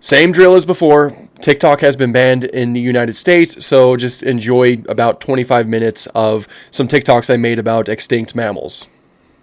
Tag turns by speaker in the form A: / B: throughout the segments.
A: Same drill as before. TikTok has been banned in the United States, so just enjoy about 25 minutes of some TikToks I made about extinct mammals.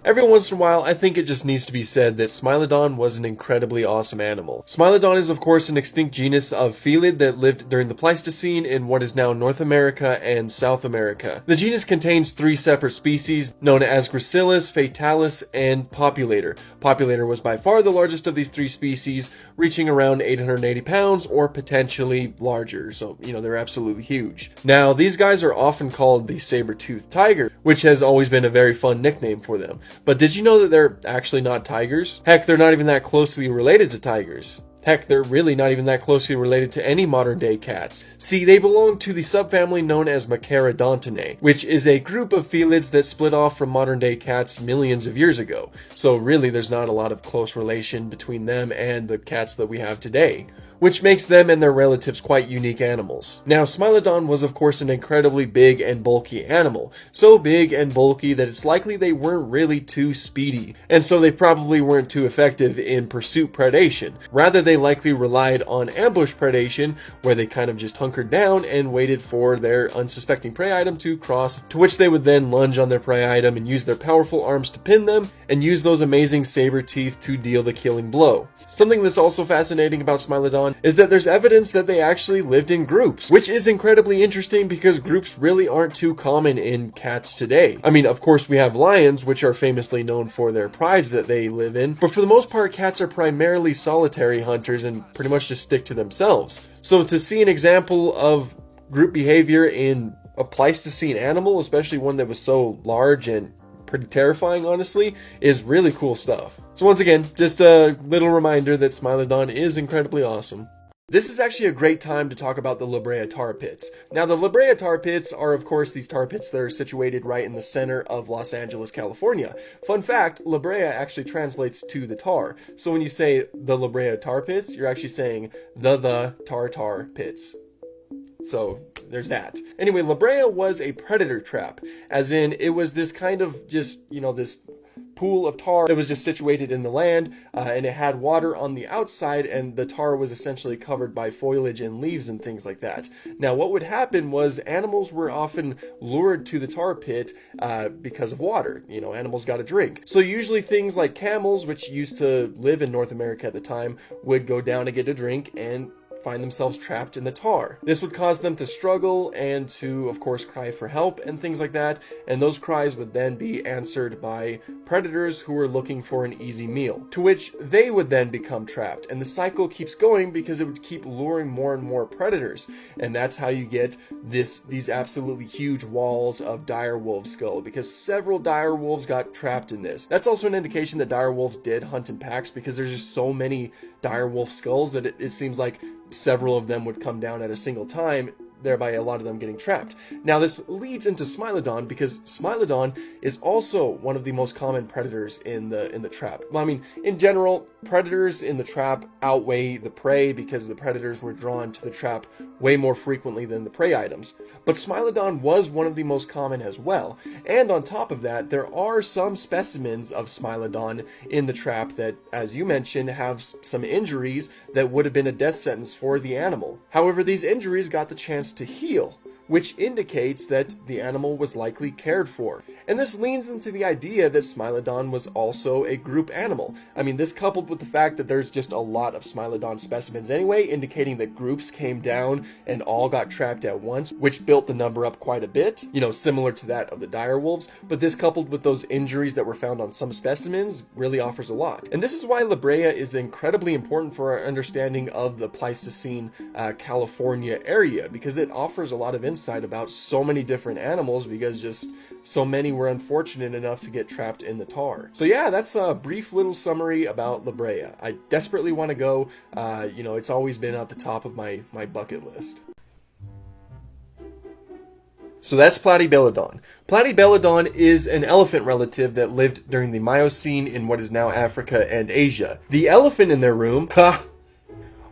A: Every once in a while, I think it just needs to be said that Smilodon was an incredibly awesome animal. Smilodon is of course an extinct genus of felid that lived during the Pleistocene in what is now North America and South America. The genus contains 3 separate species known as Gracilis, Fatalis, and Populator. Populator was by far the largest of these 3 species, reaching around 880 pounds or potentially larger, so they're absolutely huge. Now, these guys are often called the saber-tooth tiger, which has always been a very fun nickname for them. But did you know that they're actually not tigers? Heck, they're not even that closely related to tigers. Heck, they're really not even that closely related to any modern-day cats. See, they belong to the subfamily known as Megacerops, which is a group of felids that split off from modern-day cats millions of years ago. So really, there's not a lot of close relation between them and the cats that we have today, which makes them and their relatives quite unique animals. Now, Smilodon was of course an incredibly big and bulky animal. So big and bulky that it's likely they weren't really too speedy, and so they probably weren't too effective in pursuit predation. Rather, they likely relied on ambush predation, where they kind of just hunkered down and waited for their unsuspecting prey item to cross, to which they would then lunge on their prey item and use their powerful arms to pin them, and use those amazing saber teeth to deal the killing blow. Something that's also fascinating about Smilodon is that there's evidence that they actually lived in groups, which is incredibly interesting because groups really aren't too common in cats today. I mean, of course we have lions, which are famously known for their prides that they live in, but for the most part cats are primarily solitary hunters and pretty much just stick to themselves. So to see an example of group behavior in a Pleistocene animal, especially one that was so large and pretty terrifying, honestly, is really cool stuff. So once again, just a little reminder that Smilodon is incredibly awesome. This is actually a great time to talk about the Brea Tar Pits. Now, the Brea Tar Pits are, of course, these tar pits that are situated right in the center of Los Angeles, California. Fun fact, La Brea actually translates to the tar. So when you say the Brea Tar Pits, you're actually saying the tar pits. So there's that. Anyway, La Brea was a predator trap, as in it was this kind of just, this pool of tar that was just situated in the land, and it had water on the outside, and the tar was essentially covered by foliage and leaves and things like that. Now, what would happen was animals were often lured to the tar pit because of water. Animals got to drink. So usually things like camels, which used to live in North America at the time, would go down to get a drink and find themselves trapped in the tar. This would cause them to struggle and to, of course, cry for help and things like that, and those cries would then be answered by predators who were looking for an easy meal, to which they would then become trapped, and the cycle keeps going because it would keep luring more and more predators, and that's how you get these absolutely huge walls of dire wolf skull, because several dire wolves got trapped in this. That's also an indication that dire wolves did hunt in packs, because there's just so many dire wolf skulls that it seems like several of them would come down at a single time, thereby a lot of them getting trapped. Now, this leads into Smilodon, because Smilodon is also one of the most common predators in the trap. Well, I mean, in general, predators in the trap outweigh the prey because the predators were drawn to the trap way more frequently than the prey items. But Smilodon was one of the most common as well. And on top of that, there are some specimens of Smilodon in the trap that, as you mentioned, have some injuries that would have been a death sentence for the animal. However, these injuries got the chance to heal, which indicates that the animal was likely cared for. And this leans into the idea that Smilodon was also a group animal. I mean, this coupled with the fact that there's just a lot of Smilodon specimens anyway, indicating that groups came down and all got trapped at once, which built the number up quite a bit, similar to that of the dire wolves. But this coupled with those injuries that were found on some specimens really offers a lot. And this is why La Brea is incredibly important for our understanding of the Pleistocene California area, because it offers a lot of insight about so many different animals, because just so many were unfortunate enough to get trapped in the tar. So yeah, that's a brief little summary about La Brea. I desperately want to go. It's always been at the top of my bucket list. So that's Platybelodon. Platybelodon is an elephant relative that lived during the Miocene in what is now Africa and Asia. The elephant in their room,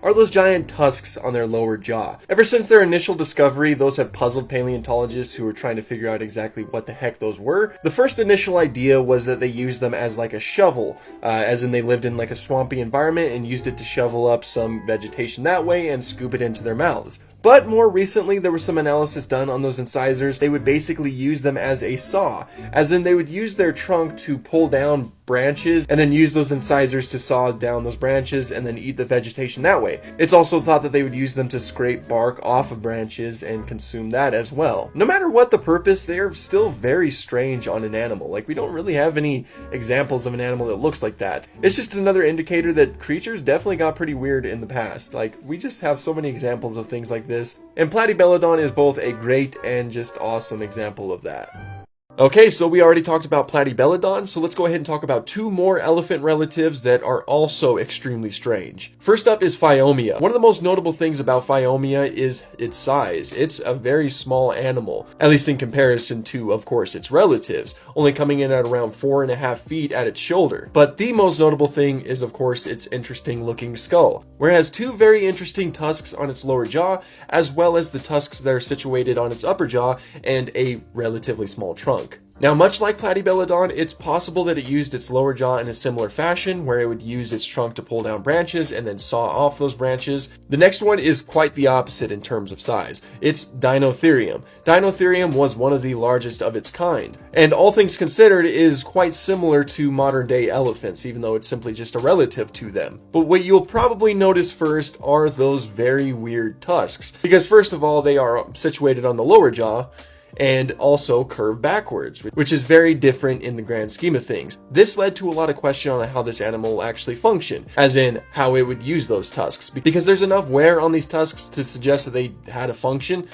A: are those giant tusks on their lower jaw. Ever since their initial discovery, those have puzzled paleontologists who were trying to figure out exactly what the heck those were. The first initial idea was that they used them as like a shovel, as in they lived in like a swampy environment and used it to shovel up some vegetation that way and scoop it into their mouths. But more recently, there was some analysis done on those incisors. They would basically use them as a saw, as in they would use their trunk to pull down branches and then use those incisors to saw down those branches and then eat the vegetation that way. It's also thought that they would use them to scrape bark off of branches and consume that as well. No matter what the purpose, they are still very strange on an animal. Like, we don't really have any examples of an animal that looks like that. It's just another indicator that creatures definitely got pretty weird in the past. Like, we just have so many examples of things like this, and Platybelodon is both a great and just awesome example of that. Okay, so we already talked about Platybelodon, so let's go ahead and talk about two more elephant relatives that are also extremely strange. First up is Phiomia. One of the most notable things about Phiomia is its size. It's a very small animal, at least in comparison to, of course, its relatives, only coming in at around 4.5 feet at its shoulder. But the most notable thing is, of course, its interesting looking skull, where it has two very interesting tusks on its lower jaw, as well as the tusks that are situated on its upper jaw and a relatively small trunk. Now, much like Platybelodon, it's possible that it used its lower jaw in a similar fashion, where it would use its trunk to pull down branches and then saw off those branches. The next one is quite the opposite in terms of size. It's Dinotherium. Dinotherium was one of the largest of its kind, and all things considered is quite similar to modern-day elephants, even though it's simply just a relative to them. But what you'll probably notice first are those very weird tusks, because first of all, they are situated on the lower jaw, and also curve backwards, which is very different in the grand scheme of things. This led to a lot of question on how this animal actually functioned, as in how it would use those tusks, because there's enough wear on these tusks to suggest that they had a function,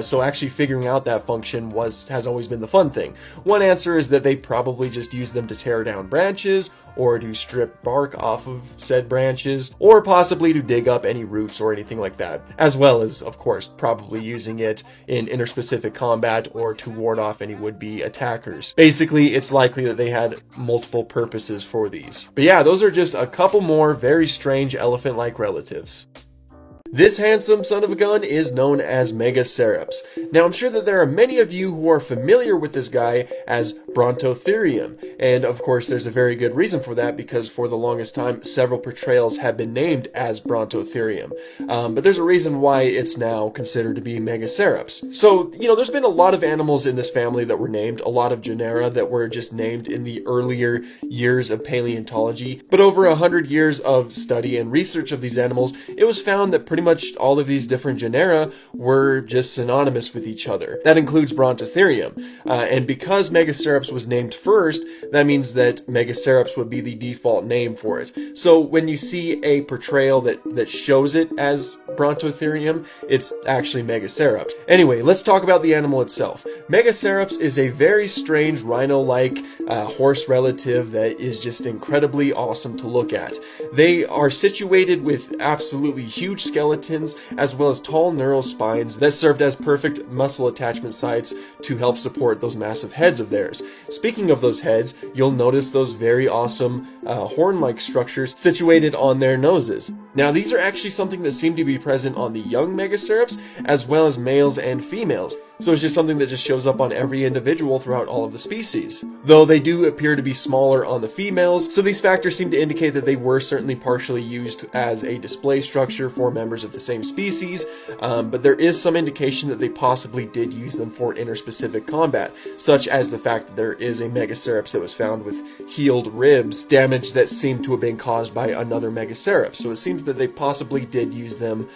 A: so actually figuring out that function has always been the fun thing. One answer is that they probably just use them to tear down branches, or to strip bark off of said branches, or possibly to dig up any roots or anything like that, as well as, of course, probably using it in interspecific combat or to ward off any would-be attackers. Basically, it's likely that they had multiple purposes for these. But yeah, those are just a couple more very strange elephant-like relatives. This handsome son of a gun is known as Megacerops. Now, I'm sure that there are many of you who are familiar with this guy as Brontotherium, and of course there's a very good reason for that, because for the longest time several portrayals have been named as Brontotherium, but there's a reason why it's now considered to be Megacerops. So, you know, there's been a lot of animals in this family that were named, a lot of genera that were just named in the earlier years of paleontology, but over 100 years of study and research of these animals, it was found that pretty much all of these different genera were just synonymous with each other. That includes Brontotherium, and because Megacerops was named first, that means that Megacerops would be the default name for it. So when you see a portrayal that shows it as Brontotherium, it's actually Megacerops. Anyway, let's talk about the animal itself. Megacerops is a very strange rhino-like horse relative that is just incredibly awesome to look at. They are situated with absolutely huge skeletons, as well as tall neural spines that served as perfect muscle attachment sites to help support those massive heads of theirs. Speaking of those heads, you'll notice those very awesome horn-like structures situated on their noses. Now, these are actually something that seem to be present on the young Megacerops, as well as males and females. So it's just something that just shows up on every individual throughout all of the species. Though they do appear to be smaller on the females, so these factors seem to indicate that they were certainly partially used as a display structure for members of the same species, but there is some indication that they possibly did use them for interspecific combat, such as the fact that there is a Megacerops that was found with healed ribs, damage that seemed to have been caused by another Megacerops. So it seems that they possibly did use them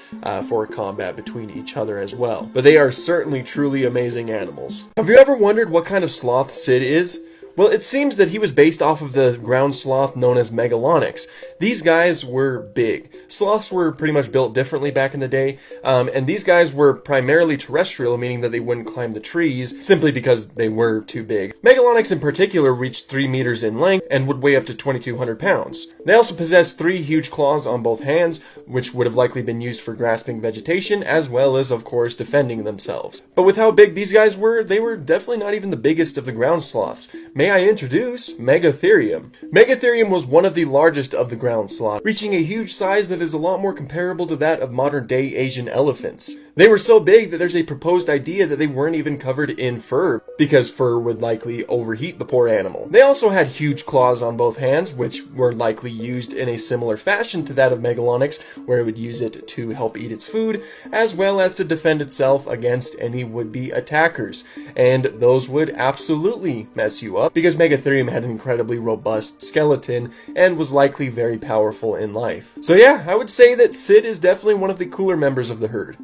A: for combat between each other as well. But they are certainly truly amazing animals. Have you ever wondered what kind of sloth Sid is? Well, it seems that he was based off of the ground sloth known as Megalonyx. These guys were big. Sloths were pretty much built differently back in the day, and these guys were primarily terrestrial, meaning that they wouldn't climb the trees simply because they were too big. Megalonyx in particular reached 3 meters in length and would weigh up to 2,200 pounds. They also possessed 3 huge claws on both hands, which would have likely been used for grasping vegetation, as well as, of course, defending themselves. But with how big these guys were, they were definitely not even the biggest of the ground sloths. May I introduce Megacerops. Megacerops was one of the largest of the ground sloths, reaching a huge size that is a lot more comparable to that of modern-day Asian elephants. They were so big that there's a proposed idea that they weren't even covered in fur, because fur would likely overheat the poor animal. They also had huge claws on both hands, which were likely used in a similar fashion to that of Megalonyx, where it would use it to help eat its food, as well as to defend itself against any would-be attackers. And those would absolutely mess you up, because Megacerops had an incredibly robust skeleton and was likely very powerful in life. So yeah, I would say that Sid is definitely one of the cooler members of the herd.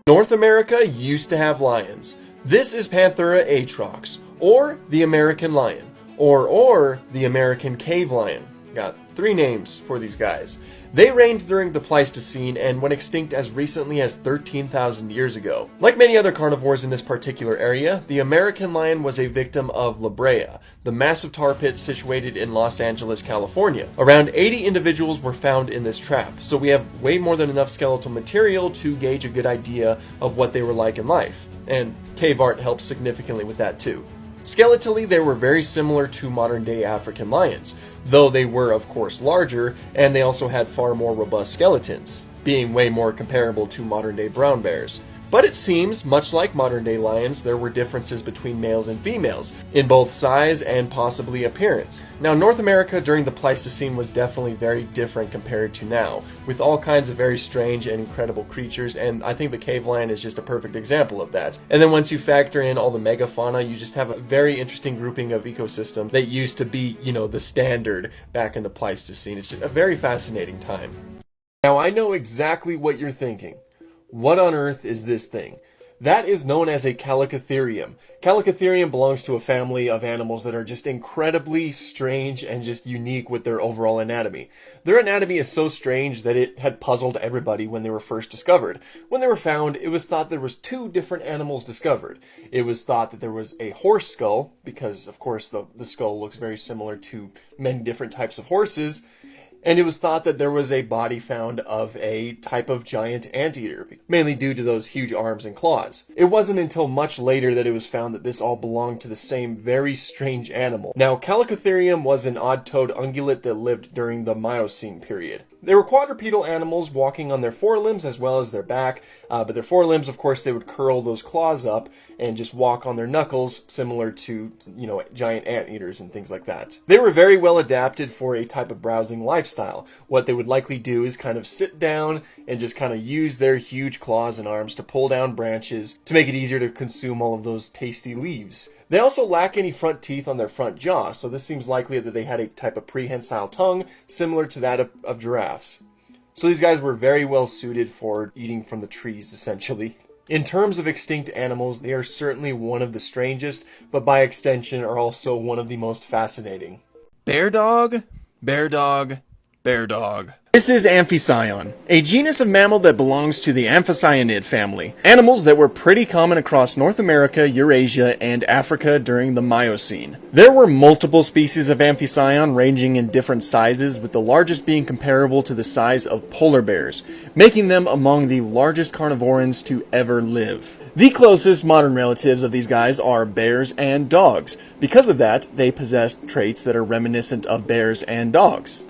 A: North America used to have lions. This is Panthera atrox, or the American lion, or the American cave lion. Got 3 names for these guys. They reigned during the Pleistocene and went extinct as recently as 13,000 years ago. Like many other carnivores in this particular area, the American lion was a victim of La Brea, the massive tar pit situated in Los Angeles, California. Around 80 individuals were found in this trap, so we have way more than enough skeletal material to gauge a good idea of what they were like in life. And cave art helps significantly with that too. Skeletally, they were very similar to modern-day African lions, though they were, of course, larger, and they also had far more robust skeletons, being way more comparable to modern-day brown bears. But it seems, much like modern-day lions, there were differences between males and females, in both size and possibly appearance. Now, North America during the Pleistocene was definitely very different compared to now, with all kinds of very strange and incredible creatures, and I think the cave lion is just a perfect example of that. And then once you factor in all the megafauna, you just have a very interesting grouping of ecosystem that used to be, you know, the standard back in the Pleistocene. It's just a very fascinating time. Now, I know exactly what you're thinking. What on earth is this thing? That is known as a Chalicotherium. Chalicotherium belongs to a family of animals that are just incredibly strange and just unique with their overall anatomy. Their anatomy is so strange that it had puzzled everybody when they were first discovered. When they were found, it was thought there was 2 different animals discovered. It was thought that there was a horse skull, because of course the skull looks very similar to many different types of horses. And it was thought that there was a body found of a type of giant anteater, mainly due to those huge arms and claws. It wasn't until much later that it was found that this all belonged to the same very strange animal. Now, Chalicotherium was an odd-toed ungulate that lived during the Miocene period. They were quadrupedal animals walking on their forelimbs as well as their back, but their forelimbs, of course, they would curl those claws up and just walk on their knuckles, similar to, you know, giant anteaters and things like that. They were very well adapted for a type of browsing lifestyle. What they would likely do is kind of sit down and just kind of use their huge claws and arms to pull down branches to make it easier to consume all of those tasty leaves. They also lack any front teeth on their front jaw, so this seems likely that they had a type of prehensile tongue similar to that of giraffes. So these guys were very well suited for eating from the trees, essentially. In terms of extinct animals, they are certainly one of the strangest, but by extension are also one of the most fascinating. Bear dog, bear dog, bear dog. This is Amphicyon, a genus of mammal that belongs to the Amphicyonid family, animals that were pretty common across North America, Eurasia, and Africa during the Miocene. There were multiple species of Amphicyon ranging in different sizes, with the largest being comparable to the size of polar bears, making them among the largest carnivorans to ever live. The closest modern relatives of these guys are bears and dogs. Because of that, they possess traits that are reminiscent of bears and dogs.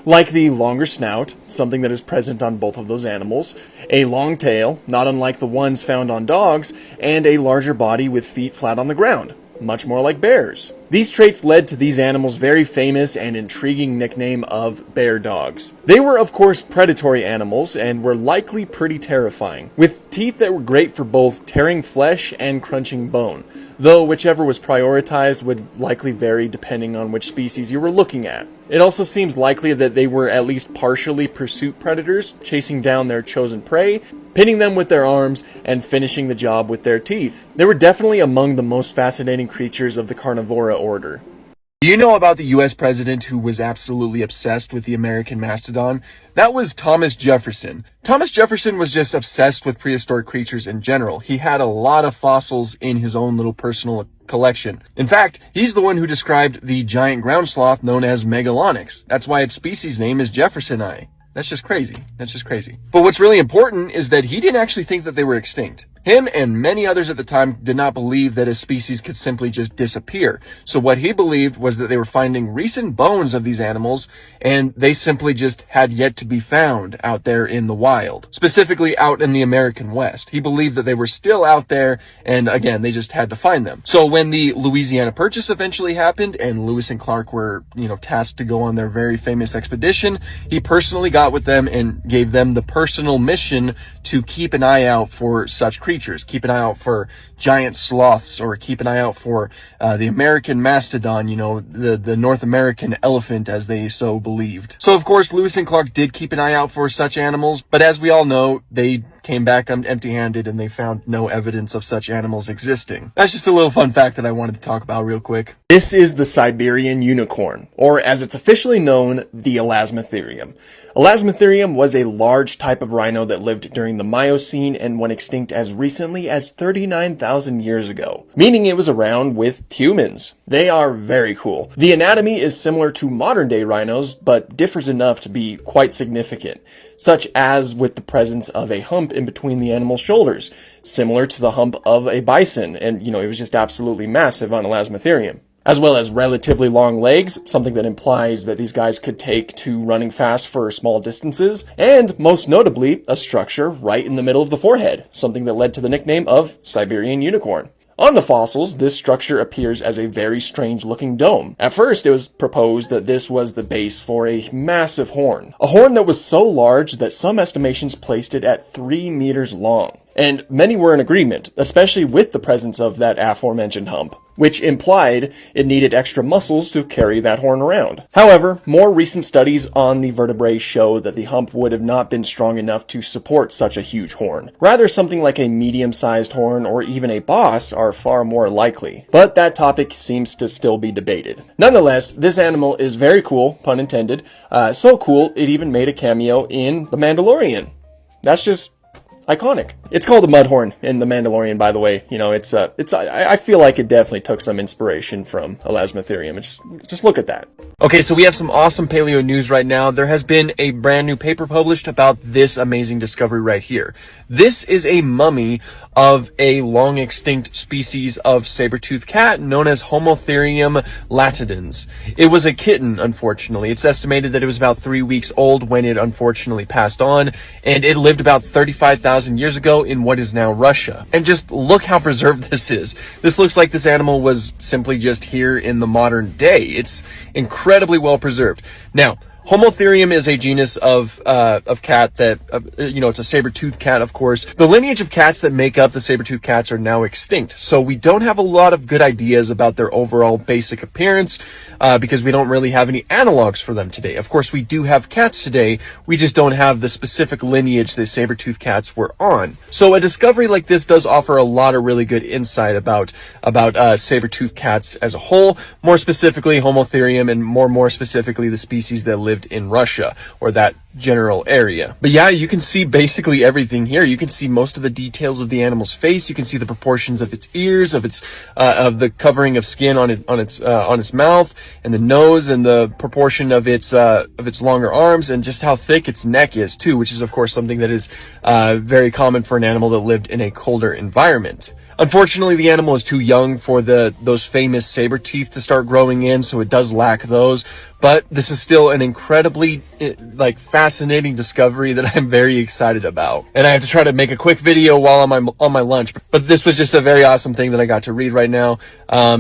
A: Like the longer snout, something that is present on both of those animals, a long tail, not unlike the ones found on dogs, and a larger body with feet flat on the ground, much more like bears. These traits led to these animals' very famous and intriguing nickname of bear dogs. They were, of course, predatory animals and were likely pretty terrifying, with teeth that were great for both tearing flesh and crunching bone, though whichever was prioritized would likely vary depending on which species you were looking at. It also seems likely that they were at least partially pursuit predators, chasing down their chosen prey, pinning them with their arms, and finishing the job with their teeth. They were definitely among the most fascinating creatures of the carnivora order. Do you know about the US president who was absolutely obsessed with the American mastodon? That was Thomas Jefferson. Thomas Jefferson was just obsessed with prehistoric creatures in general. He had a lot of fossils in his own little personal collection. In fact, he's the one who described the giant ground sloth known as Megalonyx. That's why its species name is Jeffersoni. That's just crazy. That's just crazy. But what's really important is that he didn't actually think that they were extinct. Him and many others at the time did not believe that a species could simply just disappear. So what he believed was that they were finding recent bones of these animals, and they simply just had yet to be found out there in the wild, specifically out in the American West. He believed that they were still out there, and again, they just had to find them. So when the Louisiana Purchase eventually happened, and Lewis and Clark were, tasked to go on their very famous expedition, he personally got with them and gave them the personal mission to keep an eye out for such creatures. Keep an eye out for giant sloths, or keep an eye out for the American mastodon, the North American elephant, as they so believed. So of course, Lewis and Clark did keep an eye out for such animals, but as we all know, they came back empty-handed and they found no evidence of such animals existing. That's just a little fun fact that I wanted to talk about real quick.
B: This is the Siberian unicorn, or as it's officially known, the Elasmotherium. Elasmotherium was a large type of rhino that lived during the Miocene and went extinct as recently as 39,000 years ago, meaning it was around with humans. They are very cool. The anatomy is similar to modern-day rhinos, but differs enough to be quite significant, such as with the presence of a hump in between the animal's shoulders, similar to the hump of a bison, and it was just absolutely massive on Elasmotherium. As well as relatively long legs, something that implies that these guys could take to running fast for small distances, and most notably, a structure right in the middle of the forehead, something that led to the nickname of Siberian unicorn. On the fossils, this structure appears as a very strange-looking dome. At first, it was proposed that this was the base for a massive horn. A horn that was so large that some estimations placed it at 3 meters long. And many were in agreement, especially with the presence of that aforementioned hump, which implied it needed extra muscles to carry that horn around. However, more recent studies on the vertebrae show that the hump would have not been strong enough to support such a huge horn. Rather, something like a medium-sized horn or even a boss are far more likely. But that topic seems to still be debated. Nonetheless, this animal is very cool, pun intended. So cool, it even made a cameo in The Mandalorian. That's just iconic. It's called the Mudhorn in The Mandalorian, by the way. I feel like it definitely took some inspiration from Elasmotherium. Just look at that.
A: Okay, so we have some awesome paleo news right now. There has been a brand new paper published about this amazing discovery right here. This is a mummy of a long extinct species of saber-tooth cat known as Homotherium latidens. It was a kitten, unfortunately. It's estimated that it was about 3 weeks old when it unfortunately passed on, and it lived about 35,000 years ago in what is now Russia. And just look how preserved this is. This looks like this animal was simply just here in the modern day. It's incredibly well preserved. Now, Homotherium is a genus of cat that, it's a saber-tooth cat, of course. The lineage of cats that make up the saber-tooth cats are now extinct, so we don't have a lot of good ideas about their overall basic appearance, because we don't really have any analogs for them today. Of course, we do have cats today, we just don't have the specific lineage that saber-tooth cats were on. So a discovery like this does offer a lot of really good insight about saber-tooth cats as a whole, more specifically Homotherium, and more specifically the species that lived in Russia, or that general area. But yeah, you can see basically everything here. You can see most of the details of the animal's face. You can see the proportions of its ears, of the covering of skin on its mouth, and the nose, and the proportion of its longer arms, and just how thick its neck is too, which is of course something that is very common for an animal that lived in a colder environment. Unfortunately, the animal is too young for those famous saber teeth to start growing in, so it does lack those. But this is still an incredibly fascinating discovery that I'm very excited about. And I have to try to make a quick video while on my lunch. But this was just a very awesome thing that I got to read right now.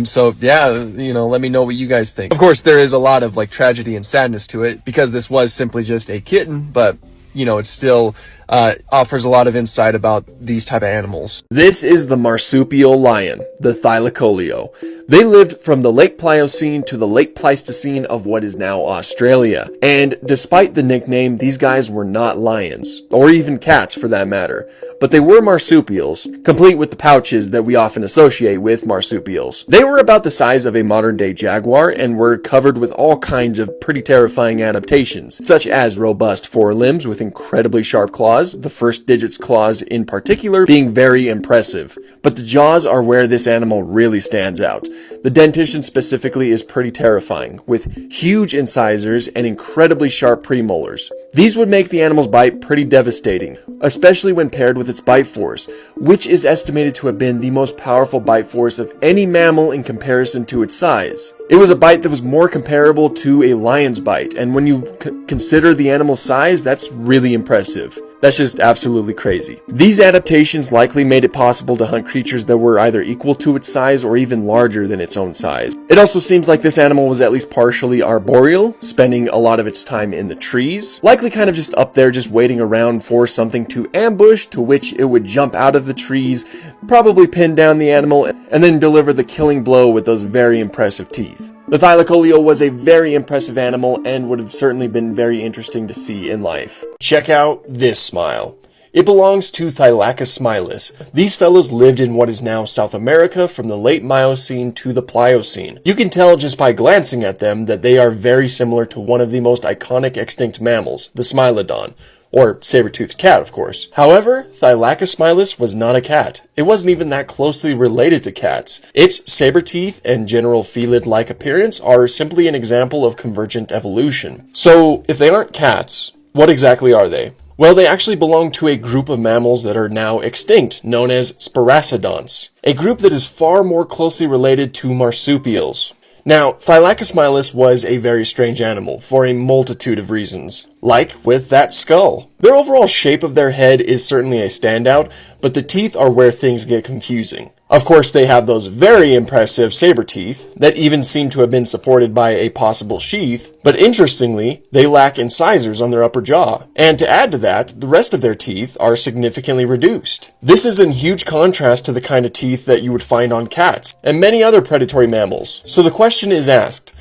A: So yeah, let me know what you guys think. Of course, there is a lot of tragedy and sadness to it, because this was simply just a kitten, but it still offers a lot of insight about these type of animals.
B: This is the marsupial lion, the Thylacoleo. They lived from the late Pliocene to the late Pleistocene of what is now Australia. And despite the nickname, these guys were not lions, or even cats for that matter, but they were marsupials, complete with the pouches that we often associate with marsupials. They were about the size of a modern-day jaguar and were covered with all kinds of pretty terrifying adaptations, such as robust forelimbs with incredibly sharp claws, the first digits claws in particular being very impressive. But the jaws are where this animal really stands out. The dentition specifically is pretty terrifying, with huge incisors and incredibly sharp premolars. These would make the animal's bite pretty devastating, especially when paired with its bite force, which is estimated to have been the most powerful bite force of any mammal in comparison to its size. It was a bite that was more comparable to a lion's bite, and when you consider the animal's size, that's really impressive. That's just absolutely crazy. These adaptations likely made it possible to hunt creatures that were either equal to its size or even larger than its own size. It also seems like this animal was at least partially arboreal, spending a lot of its time in the trees, likely kind of just up there just waiting around for something to ambush, to which it would jump out of the trees, probably pin down the animal, and then deliver the killing blow with those very impressive teeth. The Thylacoleo was a very impressive animal and would have certainly been very interesting to see in life. Check out this smile. It belongs to Thylacosmilus. These fellows lived in what is now South America from the late Miocene to the Pliocene. You can tell just by glancing at them that they are very similar to one of the most iconic extinct mammals, the Smilodon. Or saber-toothed cat, of course. However, Thylacosmilus was not a cat. It wasn't even that closely related to cats. Its saber teeth and general felid-like appearance are simply an example of convergent evolution. So, if they aren't cats, what exactly are they? Well, they actually belong to a group of mammals that are now extinct, known as Sparassodonts. A group that is far more closely related to marsupials. Now, Thylacosmilus was a very strange animal, for a multitude of reasons. Like with that skull. Their overall shape of their head is certainly a standout, but the teeth are where things get confusing. Of course, they have those very impressive saber teeth that even seem to have been supported by a possible sheath, but interestingly, they lack incisors on their upper jaw. And to add to that, the rest of their teeth are significantly reduced. This is in huge contrast to the kind of teeth that you would find on cats and many other predatory mammals. So the question is asked,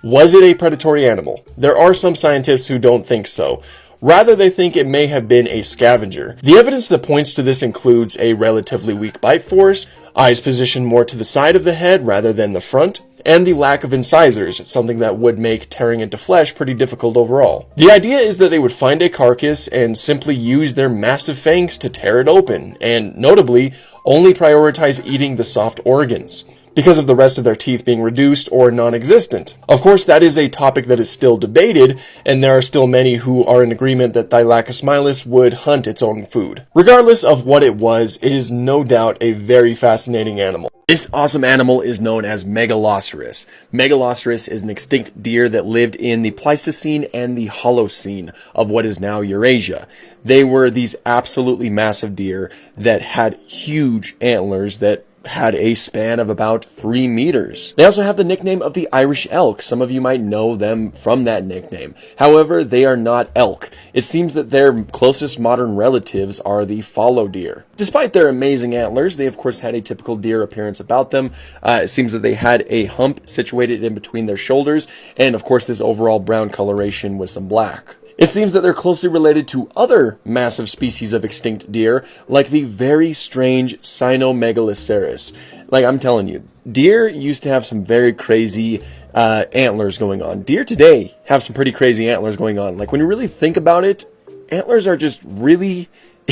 B: was it a predatory animal? There are some scientists who don't think so. Rather, they think it may have been a scavenger. The evidence that points to this includes a relatively weak bite force, eyes positioned more to the side of the head rather than the front, and the lack of incisors, something that would make tearing into flesh pretty difficult overall. The idea is that they would find a carcass and simply use their massive fangs to tear it open, and notably, only prioritize eating the soft organs, because of the rest of their teeth being reduced or non-existent. Of course, that is a topic that is still debated, and there are still many who are in agreement that Thylacosmilus would hunt its own food. Regardless of what it was, it is no doubt a very fascinating animal. This awesome animal is known as Megaloceros. Megaloceros is an extinct deer that lived in the Pleistocene and the Holocene of what is now Eurasia. They were these absolutely massive deer that had huge antlers that had a span of about 3 meters. They also have the nickname of the Irish elk. Some of you might know them from that nickname. However, they are not elk. It seems that their closest modern relatives are the fallow deer. Despite their amazing antlers, they of course had a typical deer appearance about them. It seems that they had a hump situated in between their shoulders, and of course this overall brown coloration with some black. It seems that they're closely related to other massive species of extinct deer, like the very strange Cynomegaloceros. Like, I'm telling you, deer used to have some very crazy antlers going on. Deer today have some pretty crazy antlers going on. Like, when you really think about it, antlers are just really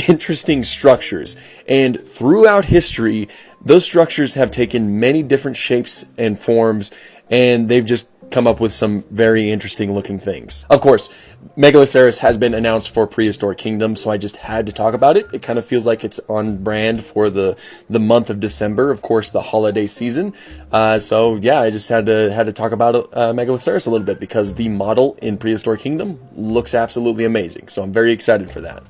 B: interesting structures. And throughout history, those structures have taken many different shapes and forms, and they've just come up with some very interesting looking things. Of course, Megaloceros has been announced for Prehistoric Kingdom, so I just had to talk about it. It kind of feels like it's on brand for the month of December, of course, the holiday season. So yeah, I just had to talk about Megaloceros a little bit because the model in Prehistoric Kingdom looks absolutely amazing. So I'm very excited for that.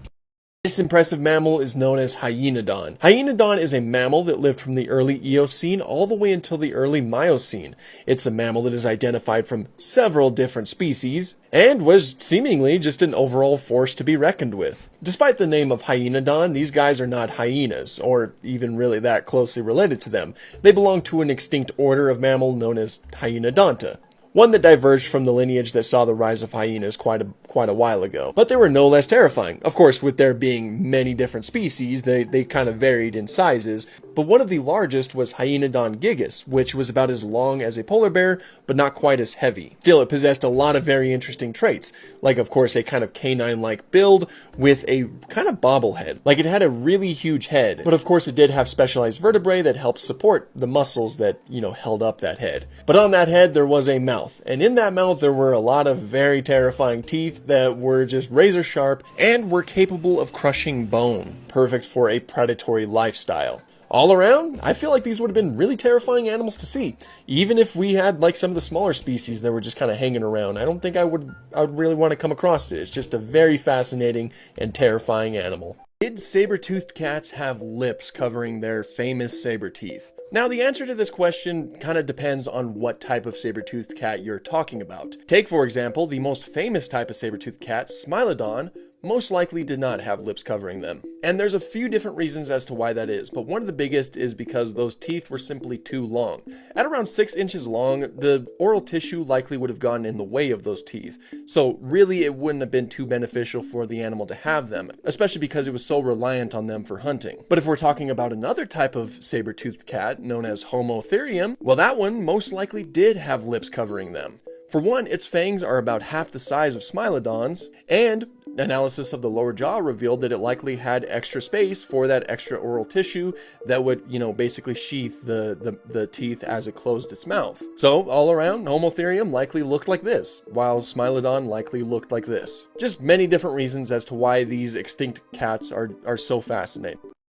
B: This impressive mammal is known as Hyaenodon. Hyaenodon is a mammal that lived from the early Eocene all the way until the early Miocene. It's a mammal that is identified from several different species and was seemingly just an overall force to be reckoned with. Despite the name of Hyaenodon, these guys are not hyenas, or even really that closely related to them. They belong to an extinct order of mammal known as Hyaenodonta. One that diverged from the lineage that saw the rise of hyenas quite a while ago. But they were no less terrifying. Of course, with there being many different species, they kind of varied in sizes.
A: But one of the largest was Hyaenodon gigas, which was about as long as a polar bear, but not quite as heavy. Still, it possessed a lot of very interesting traits, like of course a kind of canine-like build with a kind of bobblehead. Like it had a really huge head, but of course it did have specialized vertebrae that helped support the muscles that, held up that head. But on that head there was a mouth, and in that mouth there were a lot of very terrifying teeth that were just razor sharp and were capable of crushing bone, perfect for a predatory lifestyle. All around, I feel like these would have been really terrifying animals to see. Even if we had like some of the smaller species that were just kind of hanging around, I don't think I would really want to come across it. It's just a very fascinating and terrifying animal. Did saber-toothed cats have lips covering their famous saber teeth? Now, the answer to this question kind of depends on what type of saber-toothed cat you're talking about. Take, for example, the most famous type of saber-toothed cat, Smilodon, most likely did not have lips covering them. And there's a few different reasons as to why that is, but one of the biggest is because those teeth were simply too long. At around 6 inches long, the oral tissue likely would have gotten in the way of those teeth, so really it wouldn't have been too beneficial for the animal to have them, especially because it was so reliant on them for hunting. But if we're talking about another type of saber-toothed cat, known as Homotherium, well, that one most likely did have lips covering them. For one, its fangs are about half the size of Smilodon's, and analysis of the lower jaw revealed that it likely had extra space for that extra oral tissue that would, basically sheath the teeth as it closed its mouth. So, all around, Homotherium likely looked like this, while Smilodon likely looked like this. Just many different reasons as to why these extinct cats are so fascinating.